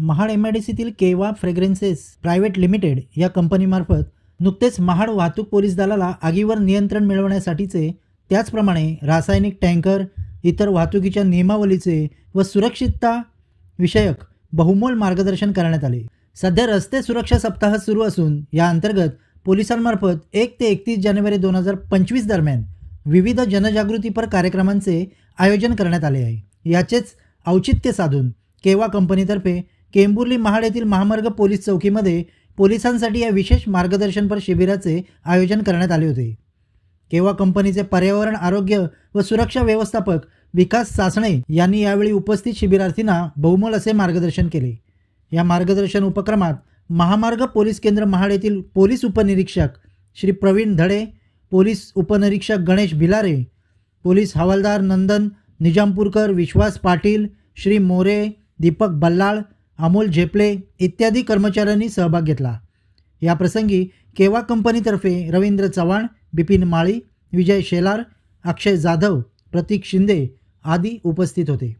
महाड MIDCतील केवा fragrances private limited या कंपनीमार्फत नुकतेच महाड वाहतूक पोलीस दलाला आगीवर नियंत्रण मिळवण्यासाठीचे त्याचप्रमाणे रासायनिक टँकर, इतर वाहतुकीच्या नियमावलीचे व सुरक्षितता विषयक बहुमोल मार्गदर्शन करण्यात आले। सध्या रस्ते सुरक्षा सप्ताह सुरू असून या अंतर्गत पोलिसांमार्फत 1 ते 31 जानेवारी 2025 दरम्यान विविध जनजागृतीपर कार्यक्रमांचे आयोजन करण्यात आले आहे। याचेच औचित्य साधून केवा कंपनीतर्फे केंबुर्ली महाड येथील महामार्ग पोलीस चौकीमध्ये पोलिसांसाठी या विशेष मार्गदर्शनपर शिबिराचे आयोजन करण्यात आले होते। केवा कंपनीचे पर्यावरण आरोग्य व सुरक्षा व्यवस्थापक विकास सासणे यांनी यावेळी उपस्थित शिबिरार्थींना बहुमोल असे मार्गदर्शन केले। या मार्गदर्शन उपक्रमात महामार्ग पोलीस केंद्र महाड येथील पोलीस उपनिरीक्षक श्री प्रवीण धडे, पोलीस उपनिरीक्षक गणेश भिलारे, पोलीस हवालदार नंदन निजामपूरकर, विश्वास पाटील, श्री मोरे, दीपक बल्लाळ, अमोल झेपले इत्यादी कर्मचाऱ्यांनी सहभाग घेतला। या प्रसंगी केवा कंपनीतर्फे रवींद्र चव्हाण, बिपिन माळी, विजय शेलार, अक्षय जाधव, प्रतीक शिंदे आदी उपस्थित होते।